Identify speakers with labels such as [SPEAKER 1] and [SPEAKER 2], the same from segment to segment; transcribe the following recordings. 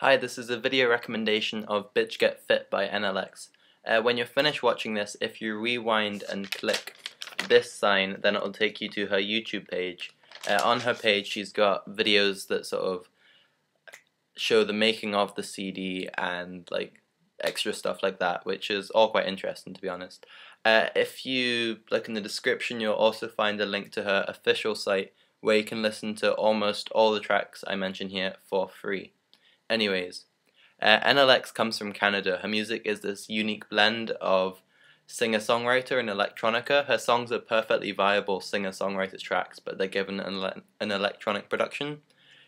[SPEAKER 1] Hi, this is a video recommendation of Bitch Get Fit by NLX. When you're finished watching this, if you rewind and click this sign, then it'll take you to her YouTube page. On her page, she's got videos that sort of show the making of the CD and like extra stuff like that, which is all quite interesting, to be honest. If you look in the description, you'll also find a link to her official site where you can listen to almost all the tracks I mention here for free. Anyways, NLX comes from Canada. Her music is this unique blend of singer-songwriter and electronica. Her songs are perfectly viable singer-songwriter tracks, but they're given an electronic production.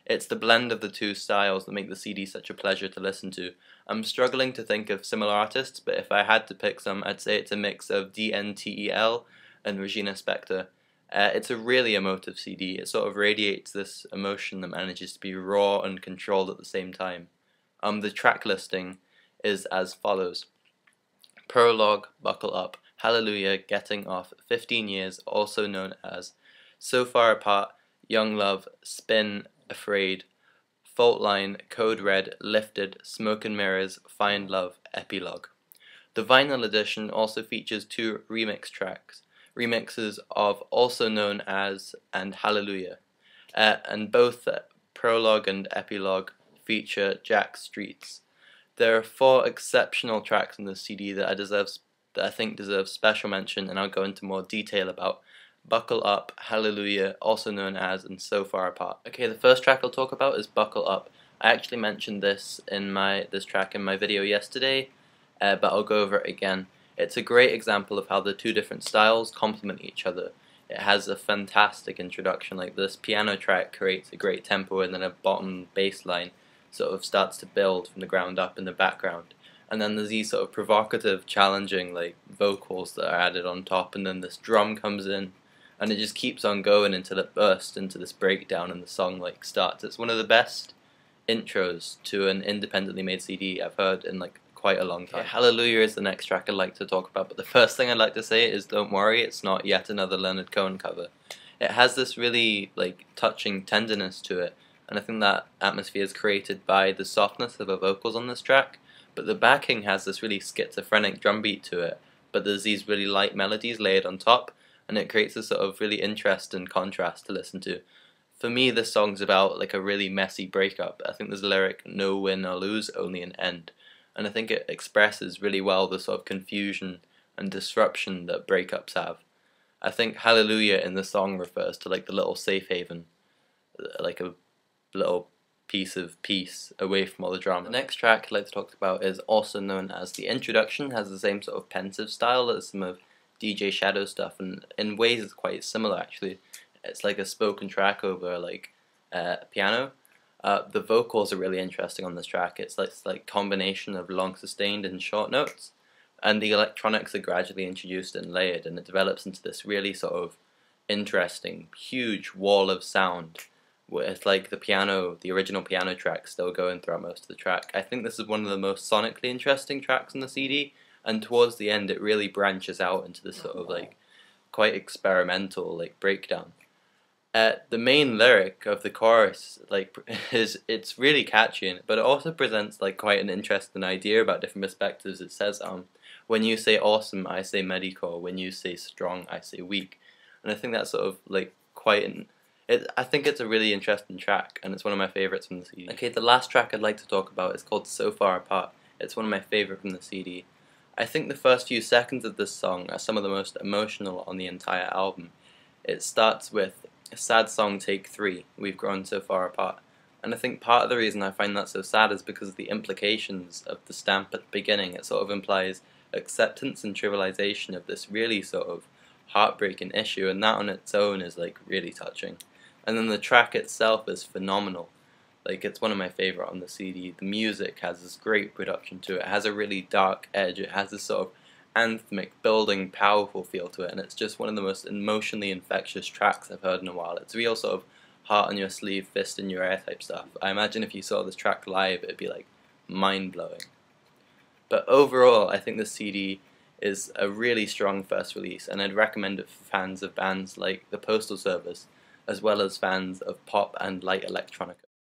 [SPEAKER 1] It's the blend of the two styles that make the CD such a pleasure to listen to. I'm struggling to think of similar artists, but if I had to pick some, I'd say it's a mix of DNTEL and Regina Spektor. It's a really emotive CD. It sort of radiates this emotion that manages to be raw and controlled at the same time. The track listing is as follows: Prologue, Buckle Up, Hallelujah, Getting Off, 15 Years, also known as So Far Apart, Young Love, Spin, Afraid, Fault Line, Code Red, Lifted, Smoke and Mirrors, Find Love, Epilogue. The vinyl edition also features two remix tracks. Remixes of Also Known As and Hallelujah, and both Prologue and Epilogue feature Jack Streets. There are 4 exceptional tracks in the CD that I think deserve special mention, and I'll go into more detail about: Buckle Up, Hallelujah, Also Known As, and So Far Apart. Okay, the first track I'll talk about is Buckle Up. I actually mentioned this track in my video yesterday, but I'll go over it again. It's a great example of how the two different styles complement each other. It has a fantastic introduction. Like, this piano track creates a great tempo, and then a bottom bass line sort of starts to build from the ground up in the background. And then there's these sort of provocative, challenging like vocals that are added on top, and then this drum comes in, and it just keeps on going until it bursts into this breakdown and the song like starts. It's one of the best intros to an independently made CD I've heard in like quite a long time. Okay, Hallelujah is the next track I'd like to talk about, but the first thing I'd like to say is don't worry, it's not yet another Leonard Cohen cover. It has this really like touching tenderness to it, and I think that atmosphere is created by the softness of the vocals on this track, but the backing has this really schizophrenic drum beat to it, but there's these really light melodies layered on top, and it creates a sort of really interesting contrast to listen to. For me, this song's about like a really messy breakup. I think there's a lyric, no win or lose, only an end. And I think it expresses really well the sort of confusion and disruption that breakups have. I think Hallelujah in the song refers to like the little safe haven, like a little piece of peace away from all the drama. The next track I'd like to talk about is Also Known As. The introduction has the same sort of pensive style as some of DJ Shadow's stuff, and in ways it's quite similar actually. It's like a spoken track over like piano. The vocals are really interesting on this track. It's like combination of long sustained and short notes, and the electronics are gradually introduced and layered, and it develops into this really sort of interesting, huge wall of sound with like the original piano track still going throughout most of the track. I think this is one of the most sonically interesting tracks on the CD, and towards the end it really branches out into this sort of like quite experimental like breakdown. The main lyric of the chorus like it's really catchy, but it also presents like quite an interesting idea about different perspectives. It says, when you say awesome, I say medical. When you say strong, I say weak. And I think that's sort of like I think it's a really interesting track, and it's one of my favorites from the CD. Okay, the last track I'd like to talk about is called So Far Apart. It's one of my favorite from the CD. I think the first few seconds of this song are some of the most emotional on the entire album. It starts with sad song take 3, we've grown so far apart. And I think part of the reason I find that so sad is because of the implications of the stamp at the beginning. It sort of implies acceptance and trivialization of this really sort of heartbreaking issue, and that on its own is like really touching. And then the track itself is phenomenal. Like, it's one of my favorite on the CD. The music has this great production to it. It has a really dark edge. It has this sort of anthemic, building, powerful feel to it, and it's just one of the most emotionally infectious tracks I've heard in a while. It's real sort of heart on your sleeve, fist in your air type stuff. I imagine if you saw this track live, it'd be like mind-blowing. But overall, I think the CD is a really strong first release, and I'd recommend it for fans of bands like the Postal Service, as well as fans of pop and light electronica.